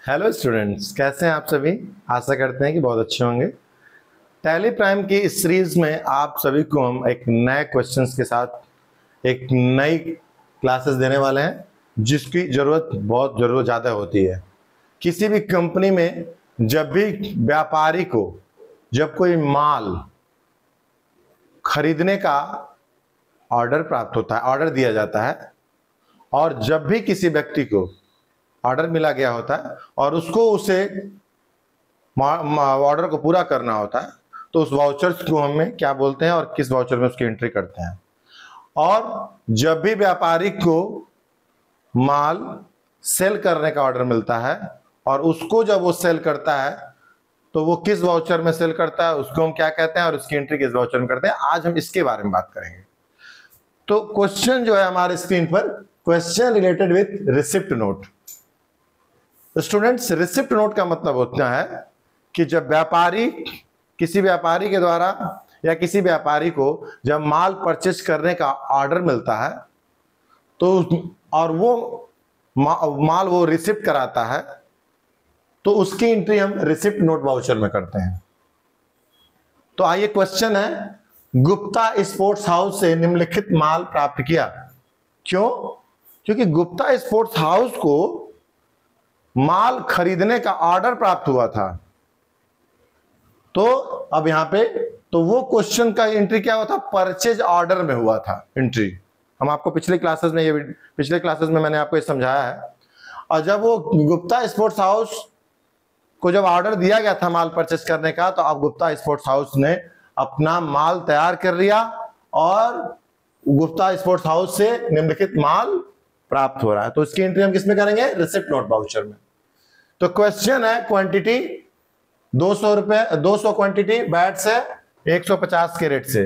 Hello students, कैसे हैं आप सभी। आशा करते हैं कि बहुत अच्छे होंगे। टैली प्राइम की इस सीरीज में आप सभी को हम एक नए क्वेश्चंस के साथ एक नई क्लासेस देने वाले हैं, जिसकी ज़रूरत बहुत ज़्यादा होती है। किसी भी कंपनी में जब भी व्यापारी को जब कोई माल खरीदने का ऑर्डर प्राप्त होता है, ऑर्डर दिया जाता है, और जब भी किसी व्यक्ति को ऑर्डर मिला गया होता है और उसको उसे ऑर्डर को पूरा करना होता है, तो उस वाउचर्स को हमें क्या बोलते हैं और किस वाउचर में उसकी एंट्री करते हैं। और जब भी व्यापारी को माल सेल करने का ऑर्डर मिलता है और उसको जब वो सेल करता है तो वो किस वाउचर में सेल करता है, उसको हम क्या कहते हैं और उसकी एंट्री किस वाउचर में करते हैं। आज हम इसके बारे में बात करेंगे। तो क्वेश्चन जो है हमारे स्क्रीन पर, question related with receipt note. Students, receipt note का मतलब होता है कि जब किसी व्यापारी के द्वारा या किसी व्यापारी को जब माल परचेज करने का ऑर्डर मिलता है तो और वो माल वो रिसिप्ट कराता है, तो उसकी एंट्री हम रिसिप्ट नोट वाउचर में करते हैं। तो आइए, क्वेश्चन है, गुप्ता स्पोर्ट्स हाउस से निम्नलिखित माल प्राप्त किया। क्यों? क्योंकि गुप्ता स्पोर्ट्स हाउस को माल खरीदने का ऑर्डर प्राप्त हुआ था। तो अब यहां पे तो वो क्वेश्चन का एंट्री क्या हुआ था, परचेज ऑर्डर में हुआ था एंट्री। हम आपको पिछले क्लासेस में मैंने आपको ये समझाया है। और जब वो गुप्ता स्पोर्ट्स हाउस को जब ऑर्डर दिया गया था माल परचेज करने का, तो अब गुप्ता स्पोर्ट्स हाउस ने अपना माल तैयार कर लिया और गुप्ता स्पोर्ट्स हाउस से निम्नलिखित माल प्राप्त हो रहा है। तो इसकी एंट्री हम किसमें करेंगे, रिसिप्ट नोट वाउचर में। तो क्वेश्चन है, क्वांटिटी 200 रुपए, 200 क्वांटिटी बैट से 150 के रेट से।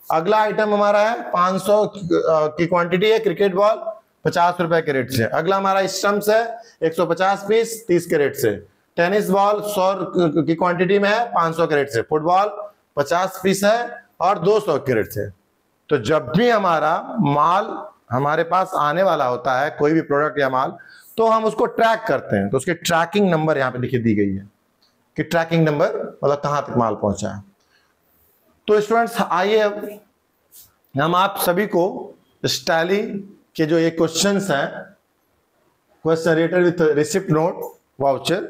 अगला आइटम हमारा है 500 की क्वांटिटी है क्रिकेट बॉल, 50 रुपए के रेट से। अगला हमारा स्टंप्स है 150 पीस 30 के रेट से। टेनिस बॉल 100 की क्वांटिटी में है 500 के रेट से। फुटबॉल 50 पीस है और 200 के रेट से। तो जब भी हमारा माल हमारे पास आने वाला होता है, कोई भी प्रोडक्ट या माल, तो हम उसको ट्रैक करते हैं। तो उसके ट्रैकिंग नंबर यहां पे लिखी दी गई है कि ट्रैकिंग नंबर मतलब कहां तक माल पहुंचा है। तो स्टूडेंट्स, आइए हम आप सभी को टैली के जो ये क्वेश्चंस हैं, question related with receipt note voucher,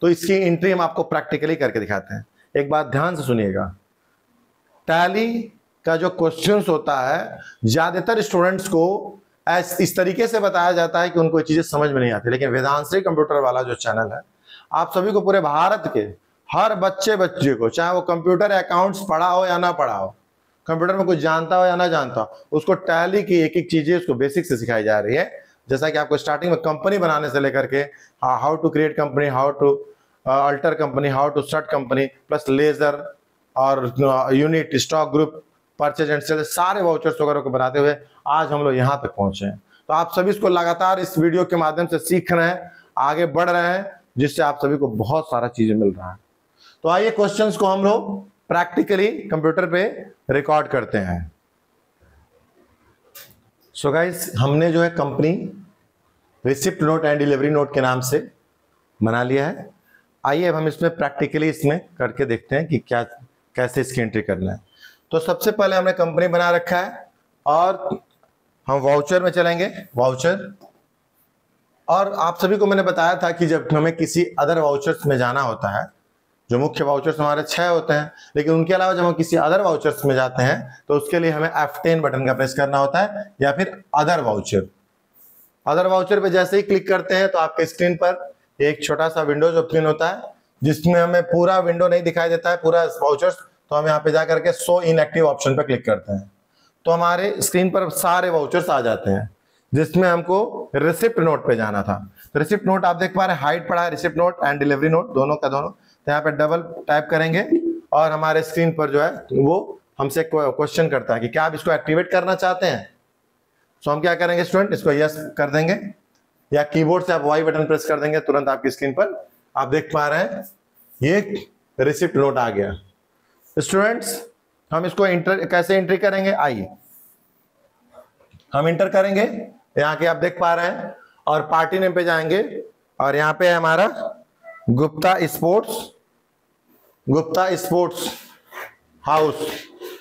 तो इसकी एंट्री हम आपको प्रैक्टिकली करके दिखाते हैं। एक बात ध्यान से सुनिएगा, टैली का जो क्वेश्चंस होता है ज्यादातर स्टूडेंट्स को इस तरीके से बताया जाता है कि उनको ये चीजें समझ में नहीं आती। लेकिन वेदांश्री कंप्यूटर वाला जो चैनल है, आप सभी को पूरे भारत के हर बच्चे को, चाहे वो कंप्यूटर अकाउंट्स पढ़ा हो या ना पढ़ा हो, कंप्यूटर में कुछ जानता हो या ना जानता हो, उसको टैली की एक एक चीजें उसको बेसिक से सिखाई जा रही है। जैसा कि आपको स्टार्टिंग में कंपनी बनाने से लेकर के how to create company, how to alter company, how to start company, plus ledger और unit, stock group, purchase and sale, सारे वाउचर्स वगैरह को बनाते हुए आज हम लोग यहां तक पहुंचे हैं। तो आप सभी इसको लगातार इस वीडियो के माध्यम से सीख रहे हैं, आगे बढ़ रहे हैं, जिससे आप सभी को बहुत सारा चीजें मिल रहा है। तो आइए क्वेश्चंस को हम लोग प्रैक्टिकली कंप्यूटर पे रिकॉर्ड करते हैं। सो गाइस, हमने जो है company receipt note and delivery note के नाम से बना लिया है। आइए अब हम इसमें प्रैक्टिकली इसमें करके देखते हैं कि क्या कैसे इसकी एंट्री करना है। तो सबसे पहले हमने कंपनी बना रखा है और हम वाउचर में चलेंगे, वाउचर। और आप सभी को मैंने बताया था कि जब हमें किसी अदर वाउचर्स में जाना होता है, जो मुख्य वाउचर्स हमारे 6 होते हैं, लेकिन उनके अलावा जब हम किसी अदर वाउचर्स में जाते हैं तो उसके लिए हमें F10 बटन का प्रेस करना होता है या फिर अदर वाउचर। अदर वाउचर पे जैसे ही क्लिक करते हैं तो आपके स्क्रीन पर एक छोटा सा विंडोज ओपन होता है, जिसमें हमें पूरा विंडो नहीं दिखाई देता है, पूरा वाउचर्स। तो हम यहाँ पे जाकर के शो इनएक्टिव ऑप्शन पर क्लिक करते हैं तो हमारे स्क्रीन पर सारे वाउचर्स आ जाते हैं, जिसमें हमको रिसिप्ट नोट पे जाना था। तो रिसिप्ट नोट आप देख पा रहे हैं, हाइड पड़ा है, receipt note and delivery note दोनों का दोनों। तो यहाँ पे डबल टाइप करेंगे और हमारे स्क्रीन पर जो है वो हमसे क्वेश्चन करता है कि क्या आप इसको एक्टिवेट करना चाहते हैं। तो हम क्या करेंगे स्टूडेंट, इसको यस कर देंगे या कीबोर्ड से आप वाई बटन प्रेस कर देंगे, तुरंत आपकी स्क्रीन पर आप देख पा रहे हैं ये रिसिप्ट नोट आ गया। स्टूडेंट्स, हम इसको कैसे एंट्री करेंगे, आइए हम इंटर करेंगे। यहाँ के आप देख पा रहे हैं और पार्टी नेम पे जाएंगे और यहाँ पे है हमारा गुप्ता स्पोर्ट्स हाउस।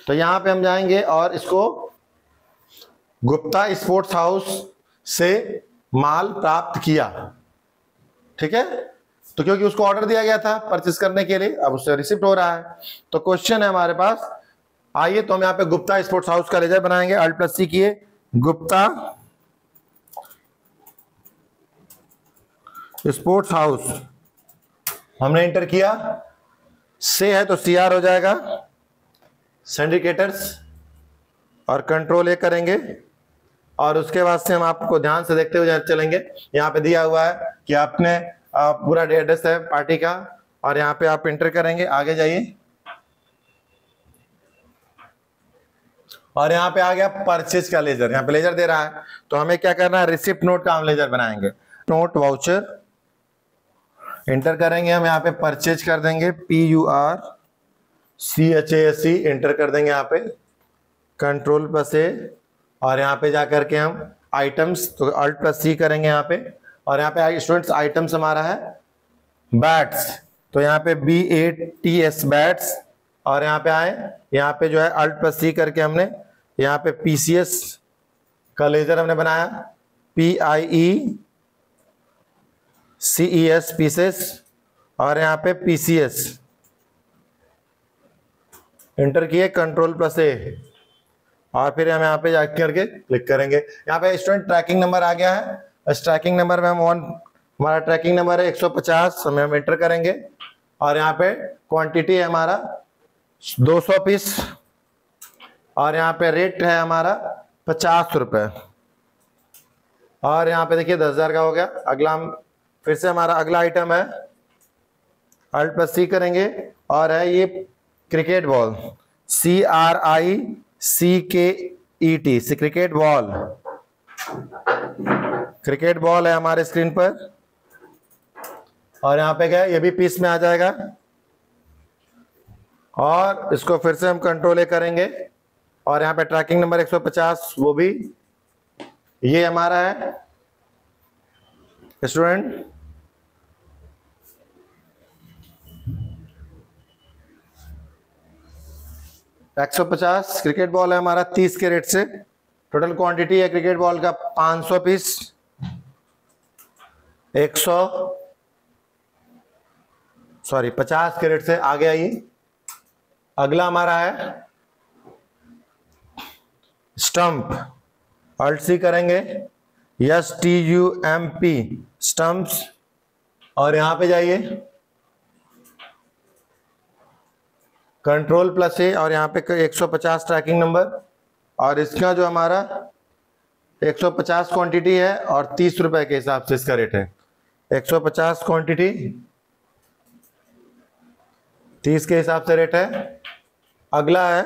तो यहां पे हम जाएंगे और इसको गुप्ता स्पोर्ट्स हाउस से माल प्राप्त किया, ठीक है। तो क्योंकि उसको ऑर्डर दिया गया था परचेस करने के लिए, अब उससे रिसिप्ट हो रहा है। तो क्वेश्चन है हमारे पास, आइए तो हम यहाँ पे गुप्ता स्पोर्ट्स हाउस का लेजर बनाएंगे। Alt+C किए, गुप्ता स्पोर्ट्स हाउस हमने इंटर किया, से है तो CR हो जाएगा, सिंडिकेटर्स, और कंट्रोल A करेंगे। और उसके बाद से हम आपको ध्यान से देखते हुए चलेंगे। यहाँ पे दिया हुआ है कि आपने पूरा एड्रेस है पार्टी का, और यहाँ पे आप इंटर करेंगे। आगे जाइए, और यहाँ पे आ गया परचेज का लेजर। यहाँ पे लेजर दे रहा है, तो हमें क्या करना है, रिसिप्ट नोट का हम लेजर बनाएंगे। नोट वाउचर इंटर करेंगे हम, यहाँ पे परचेज कर देंगे, PURCHASE इंटर कर देंगे यहाँ पे, Ctrl+A, और यहाँ पे जाकर के हम आइटम्स, तो Alt+C करेंगे यहाँ पे। और यहाँ पे स्टूडेंट्स आइटम्स हमारा है बैट्स, तो यहाँ पे BATS बैट्स, और यहाँ पे आए, यहाँ पे जो है Alt+C करके हमने यहाँ पे PCS का लेजर हमने बनाया, PIECES पीसेस, और यहाँ पे PCS इंटर किए, Ctrl+A, और फिर हम यहाँ पे जाकर करके क्लिक करेंगे। यहाँ पे स्टूडेंट ट्रैकिंग नंबर आ गया है। इस ट्रैकिंग नंबर में हम हमारा ट्रैकिंग नंबर है 150, हम एंटर करेंगे। और यहाँ पे क्वांटिटी है हमारा 200 पीस, और यहाँ पे रेट है हमारा 50 रुपए, और यहाँ पे देखिए 10,000 का हो गया। अगला हम फिर से हमारा अगला आइटम है, Alt+C करेंगे, और है ये cricket ball, CRICKET, cricket ball, cricket ball है हमारे स्क्रीन पर। और यहाँ पे क्या है, ये भी पीस में आ जाएगा, और इसको फिर से हम Ctrl+A करेंगे, और यहाँ पे ट्रैकिंग नंबर 150 वो भी ये हमारा है स्टूडेंट। $150 क्रिकेट बॉल है हमारा 30 के रेट से। टोटल क्वांटिटी है क्रिकेट बॉल का 500 पीस, 50 के रेट से। आगे आइए, अगला हमारा है स्टंप, Alt+C करेंगे, STUMP स्टंप्स, और यहां पे जाइए Ctrl+A, और यहाँ पे 150 ट्रैकिंग नंबर, और इसका जो हमारा 150 क्वांटिटी है, और 30 रुपए के हिसाब से इसका रेट है। 150 क्वांटिटी 30 के हिसाब से रेट है। अगला है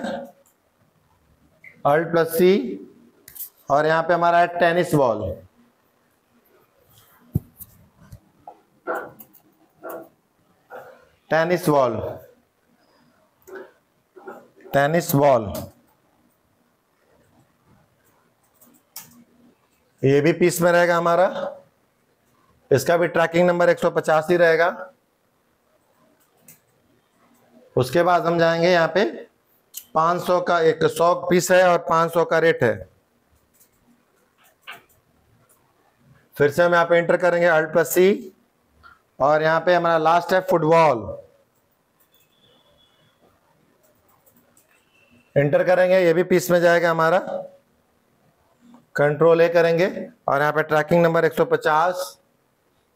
Alt+C, और यहाँ पे हमारा है टेनिस बॉल, टेनिस बॉल, ये भी पीस में रहेगा हमारा, इसका भी ट्रैकिंग नंबर 150 ही रहेगा। उसके बाद हम जाएंगे यहाँ पे 500 का, 100 पीस है और 500 का रेट है। फिर से हम यहाँ पे एंटर करेंगे Alt+C, और यहाँ पे हमारा लास्ट है फुटबॉल, एंटर करेंगे, ये भी पीस में जाएगा हमारा। Ctrl+A करेंगे, और यहाँ पे ट्रैकिंग नंबर 150,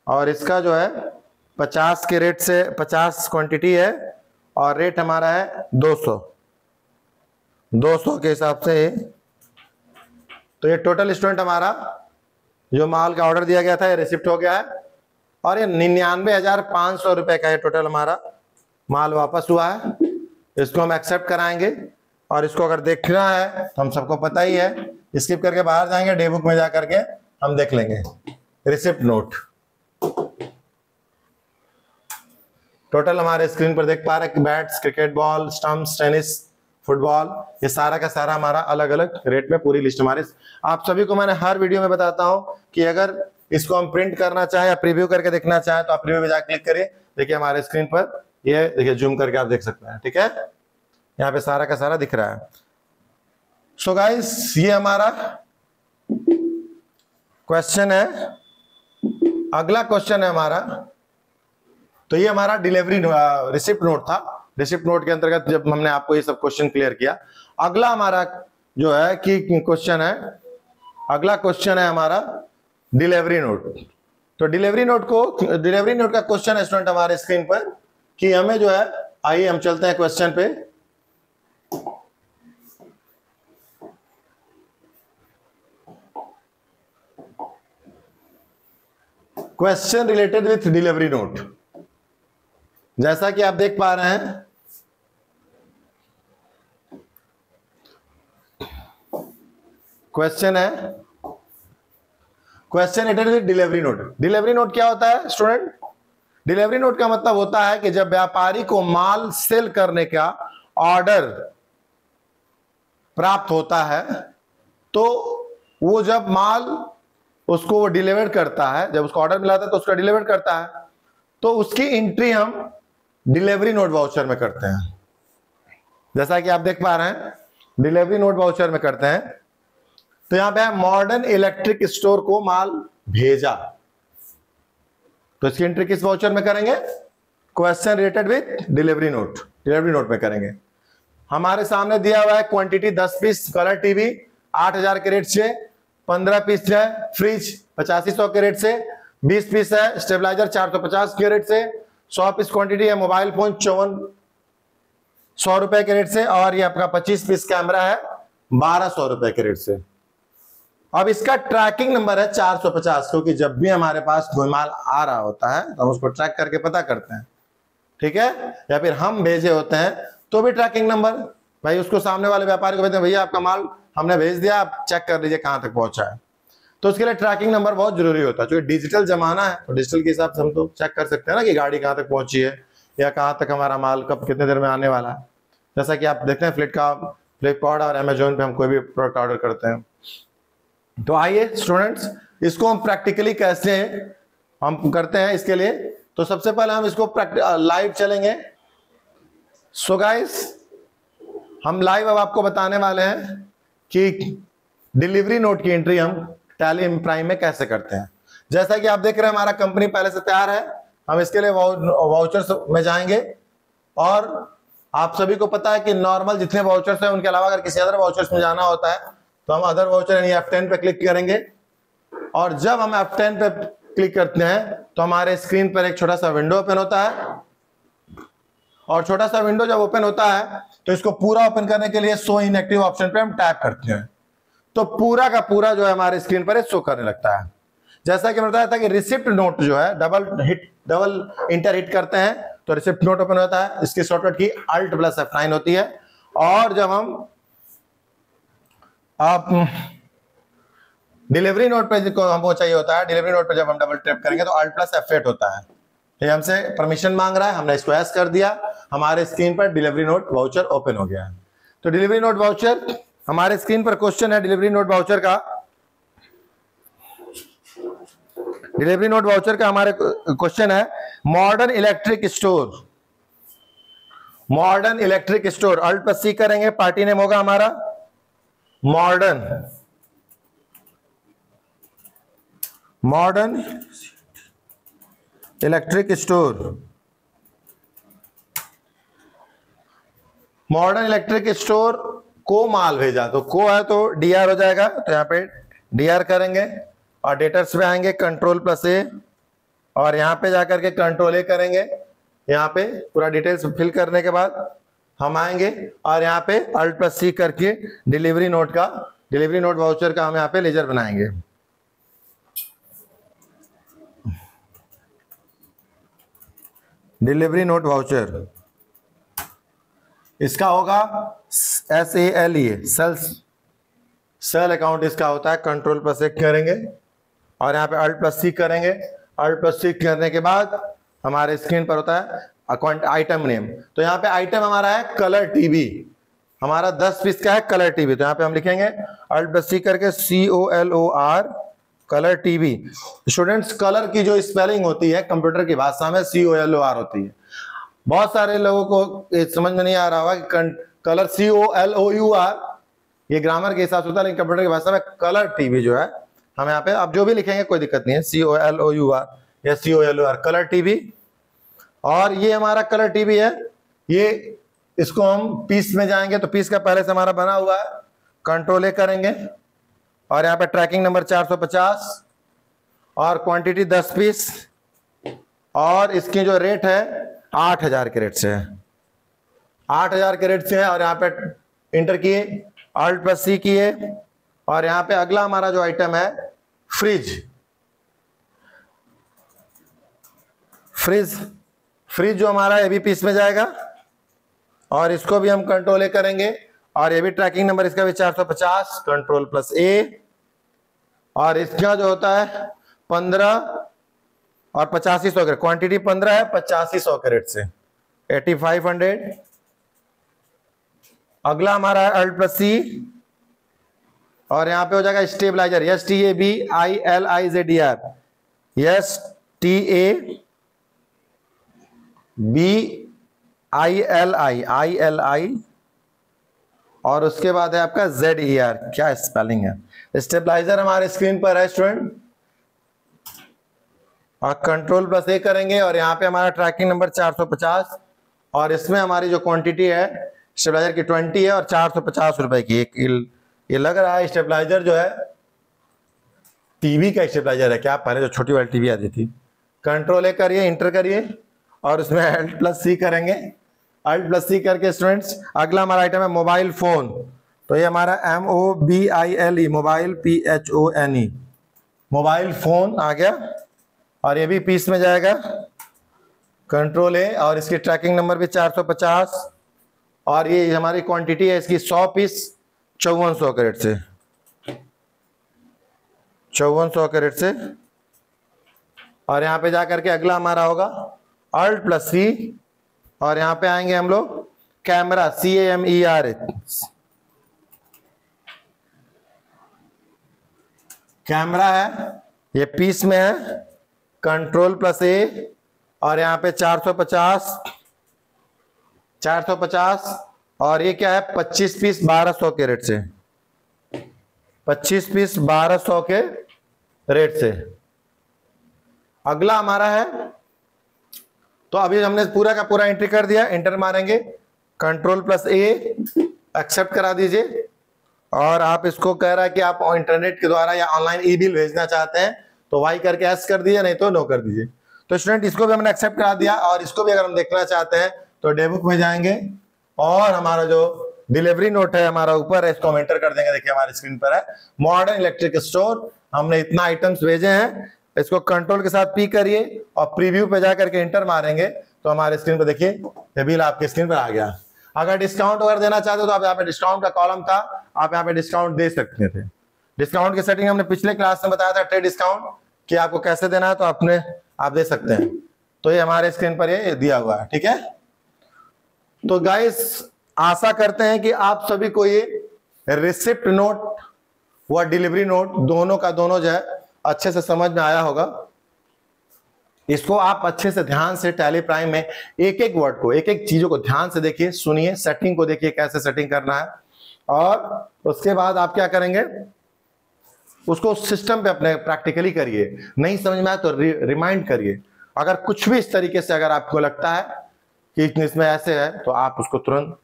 और इसका जो है 50 के रेट से 50 क्वांटिटी है, और रेट हमारा है 200 के हिसाब से। तो ये टोटल स्टूडेंट हमारा जो माल का ऑर्डर दिया गया था ये रिसिप्ट हो गया है, और ये 99,500 रुपए का ये टोटल हमारा माल वापस हुआ है। इसको हम एक्सेप्ट कराएंगे, और इसको अगर देखना है तो हम सबको पता ही है, स्किप करके बाहर जाएंगे, डे बुक में जा करके हम देख लेंगे। रिसिप्ट नोट टोटल हमारे स्क्रीन पर देख पा रहे हैं, bats, cricket ball, stumps, tennis, football, ये सारा का सारा हमारा अलग अलग रेट में पूरी लिस्ट हमारे। आप सभी को मैंने हर वीडियो में बताता हूं कि अगर इसको हम प्रिंट करना चाहे या प्रीव्यू करके देखना चाहे तो आप प्रीव्यू पे जाकर क्लिक करिए। देखिए हमारे स्क्रीन पर ये देखिए जूम करके आप देख सकते हैं। ठीक है, यहाँ पे सारा का सारा दिख रहा है। सो गाइस ये हमारा क्वेश्चन है। अगला क्वेश्चन है हमारा, तो ये हमारा डिलीवरी रिसिप्ट नोट था। रिसिप्ट नोट के अंतर्गत जब हमने आपको ये सब क्वेश्चन क्लियर किया, अगला हमारा जो है कि क्वेश्चन है, अगला क्वेश्चन है हमारा डिलीवरी नोट। तो डिलीवरी नोट का क्वेश्चन है स्टूडेंट हमारे स्क्रीन पर कि हमें जो है, आइए हम चलते हैं क्वेश्चन पे। Question related with delivery note, जैसा कि आप देख पा रहे हैं क्वेश्चन है, question related with delivery note. Delivery note क्या होता है स्टूडेंट? डिलीवरी नोट का मतलब होता है कि जब व्यापारी को माल सेल करने का ऑर्डर प्राप्त होता है तो वो जब माल उसको वो डिलीवर करता है, जब उसको ऑर्डर मिला था तो उसका डिलीवर करता है, तो उसकी एंट्री हम डिलीवरी नोट वाउचर में करते हैं। जैसा कि आप देख पा रहे हैं डिलीवरी नोट वाउचर में करते हैं। तो यहां पे मॉडर्न इलेक्ट्रिक स्टोर को माल भेजा, तो इसकी एंट्री किस वाउचर में करेंगे? Question related with delivery note, delivery note में करेंगे। हमारे सामने दिया हुआ है क्वांटिटी 10 पीस कलर टीवी 8000 के रेट से, 15 पीस है फ्रिज 8500 के रेट से, 20 पीस है स्टेबलाइजर 450 के रेट से, 100 पीस क्वांटिटी है मोबाइल फोन 5400 रुपए के रेट से, और ये आपका 25 पीस कैमरा है 1200 रुपए के रेट से। अब इसका ट्रैकिंग नंबर है 450, क्योंकि जब भी हमारे पास कोई माल आ रहा होता है तो हम उसको ट्रैक करके पता करते हैं। ठीक है, या फिर हम भेजे होते हैं तो भी ट्रैकिंग नंबर, भाई उसको सामने वाले व्यापारी को भेजते हैं, भैया आपका माल हमने भेज दिया, आप चेक कर लीजिए कहां तक पहुंचा है। तो उसके लिए ट्रैकिंग नंबर बहुत जरूरी होता है, क्योंकि डिजिटल जमाना है तो डिजिटल के हिसाब से हम तो चेक कर सकते हैं ना कि गाड़ी कहां तक पहुंची है या कहां तक हमारा माल कब कितने देर में आने वाला है। जैसा कि आप देखते हैं फ्लिपकार्ट और अमेजोन पे हम कोई भी प्रोडक्ट ऑर्डर करते हैं। तो आइए स्टूडेंट्स इसको हम प्रैक्टिकली कैसे हम करते हैं इसके लिए, तो सबसे पहले हम इसको लाइव चलेंगे। सो गाइस हम लाइव अब आपको बताने वाले हैं कि डिलीवरी नोट की एंट्री हम टैली प्राइम में कैसे करते हैं। जैसा कि आप देख रहे हैं हमारा कंपनी पहले से तैयार है, हम इसके लिए वाउचर्स में जाएंगे, और आप सभी को पता है कि नॉर्मल जितने वाउचर्स हैं उनके अलावा अगर किसी अदर वाउचर्स में जाना होता है तो हम अदर वाउचर यानी F10 पे क्लिक करेंगे, और जब हम F10 पे क्लिक करते हैं तो हमारे स्क्रीन पर एक छोटा सा विंडो ओपन होता है, और छोटा सा विंडो जब ओपन होता है तो इसको पूरा ओपन करने के लिए शो इन एक्टिव ऑप्शन पे हम टैप करते हैं, तो पूरा का पूरा जो है हमारे स्क्रीन पर शो करने लगता है। जैसा कि मैं बताया था कि रिसिप्ट नोट जो है डबल इंटर हिट करते हैं तो रिसिप्ट नोट ओपन होता है। इसकी शॉर्टकट की Alt+F9 होती है, और जब हम आप डिलीवरी नोट पे जिसको हमको चाहिए होता है, डिलीवरी नोट पे जब हम डबल टैप करेंगे तो Alt+F8 होता है। ये हमसे परमिशन मांग रहा है, हमने इसको एस कर दिया, हमारे स्क्रीन पर डिलीवरी नोट वाउचर ओपन हो गया है। तो डिलीवरी नोट वाउचर हमारे स्क्रीन पर क्वेश्चन है डिलीवरी नोट वाउचर का। डिलीवरी नोट वाउचर का हमारे क्वेश्चन है modern electric store, modern electric store Alt+C करेंगे, पार्टी नेम होगा हमारा modern electric store. Modern electric store को माल भेजा, तो को है तो DR हो जाएगा, तो यहां पे DR करेंगे और डेटर्स पे आएंगे Ctrl+A, और यहां पे जाकर के Ctrl+A करेंगे। यहां पे पूरा डिटेल्स फिल करने के बाद हम आएंगे और यहाँ पे Alt+C करके डिलीवरी नोट वाउचर का हम यहाँ पे लेजर बनाएंगे। डिलीवरी नोट वाउचर इसका होगा SALE, सेल अकाउंट इसका होता है। Ctrl+A करेंगे और यहाँ पे Alt+C करेंगे। Alt+C करने के बाद हमारे स्क्रीन पर होता है अकाउंट आइटम नेम, तो यहाँ पे आइटम हमारा है कलर टीवी, हमारा 10 पीस का है कलर टीवी, तो यहाँ पे हम लिखेंगे Alt+C करके COLOR colour TV. Students, colour की जो स्पेलिंग होती है कंप्यूटर की भाषा में COLOR होती है। बहुत सारे लोगों को समझ में नहीं आ रहा होगा कि कलर COLOUR ये ग्रामर के हिसाब से होता है, लेकिन कंप्यूटर की भाषा में कलर टीवी जो है हम यहाँ पे आप जो भी लिखेंगे कोई दिक्कत नहीं है, COLOUR या COLOR कलर टीवी। और ये हमारा कलर टीवी है, ये इसको हम पीस में जाएंगे तो पीस का पहले से हमारा बना हुआ है, कंट्रोल ए करेंगे और यहाँ पे ट्रैकिंग नंबर 450 और क्वांटिटी 10 पीस और इसकी जो रेट है 8000 के रेट से है, 8000 के रेट से है। और यहाँ पे इंटर किए, Alt+C किए और यहाँ पे अगला हमारा जो आइटम है फ्रिज। फ्रिज जो हमारा ये भी पीस में जाएगा और इसको भी हम कंट्रोल ए करेंगे और ये भी ट्रैकिंग नंबर इसका भी 450, कंट्रोल+A और इसका जो होता है 15 और 8500 कैरेट, क्वांटिटी 15 है, 8500 कैरेट से 8500। अगला हमारा Alt+C और यहां पे हो जाएगा स्टेबलाइजर, STABILIZER, STABILI और उसके बाद है आपका ZER। क्या स्पेलिंग है? स्टेबलाइजर हमारे स्क्रीन पर है स्टूडेंट और कंट्रोल+A करेंगे और यहाँ पे हमारा ट्रैकिंग नंबर 450 और इसमें हमारी जो क्वांटिटी है स्टेबलाइजर की 20 है और 450 रुपए की। ये लग रहा है स्टेबलाइजर जो है टीवी का स्टेबलाइजर है क्या? पहले जो छोटी वाली टीवी आती थी। कंट्रोल ए करिए, इंटर करिए और उसमें Alt+C करेंगे। Alt+C करके स्टूडेंट्स अगला हमारा आइटम है मोबाइल फोन। तो ये हमारा MOBILE, mobile PHONE, mobile phone आ गया और ये भी पीस में जाएगा। कंट्रोल ए और इसकी ट्रैकिंग नंबर भी 450 और ये हमारी क्वांटिटी है इसकी 100 पीस 5400 कैरेट से, 5400 कैरेट से। और यहाँ पे जाकर के अगला हमारा होगा Alt+C और यहाँ पे आएंगे हम लोग कैमरा, CAMERA, कैमरा है, ये पीस में है। कंट्रोल+A और यहाँ पे 450 और ये क्या है 25 पीस 1200 के रेट से, 25 पीस 1200 के रेट से। अगला हमारा है, तो अभी हमने पूरा का पूरा एंट्री कर दिया, एंटर मारेंगे, कंट्रोल+A एक्सेप्ट करा दीजिए। और आप इसको कह रहा है कि आप इंटरनेट के द्वारा या ऑनलाइन ई-बिल भेजना चाहते हैं तो वाई करके एस कर दीजिए, नहीं तो नो कर दीजिए। तो स्टूडेंट इसको भी हमने एक्सेप्ट करा दिया और इसको भी अगर हम देखना चाहते हैं तो डेबुक में जाएंगे और हमारा जो डिलीवरी नोट है हमारा ऊपर है, इसको हम एंटर कर देंगे। देखिए हमारी स्क्रीन पर है मॉडर्न इलेक्ट्रिक स्टोर, हमने इतना आइटम्स भेजे हैं। इसको कंट्रोल के साथ पी करिए और प्रीव्यू पे जाकर के एंटर मारेंगे तो हमारे स्क्रीन पर देखिए ये बिल आपके स्क्रीन पर आ गया। अगर डिस्काउंट अगर देना चाहते हो तो आप यहाँ पे डिस्काउंट का कॉलम था, आप यहाँ पे डिस्काउंट दे सकते थे। डिस्काउंट की सेटिंग हमने पिछले क्लास में बताया था, ट्रेड डिस्काउंट कि आपको कैसे देना है, तो आप दे सकते हैं। तो ये हमारे स्क्रीन पर ये दिया हुआ है, ठीक है। तो गाइस आशा करते हैं कि आप सभी को ये रिसिप्ट नोट व डिलीवरी नोट दोनों का दोनों जो है अच्छे से समझ में आया होगा। इसको आप अच्छे से ध्यान से टैली प्राइम में एक एक वर्ड को, एक एक चीजों को ध्यान से देखिए, सुनिए, सेटिंग को देखिए कैसे सेटिंग करना है और उसके बाद आप क्या करेंगे उसको सिस्टम पे अपने प्रैक्टिकली करिए। नहीं समझ में आए तो रिमाइंड करिए। अगर कुछ भी इस तरीके से अगर आपको लगता है कि इसमें ऐसे है तो आप उसको तुरंत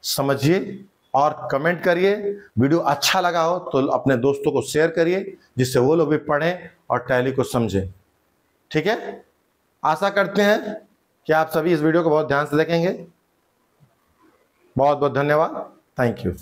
समझिए और कमेंट करिए। वीडियो अच्छा लगा हो तो अपने दोस्तों को शेयर करिए जिससे वो लोग भी पढ़ें और टैली को समझें, ठीक है। आशा करते हैं कि आप सभी इस वीडियो को बहुत ध्यान से देखेंगे। बहुत बहुत धन्यवाद, थैंक यू।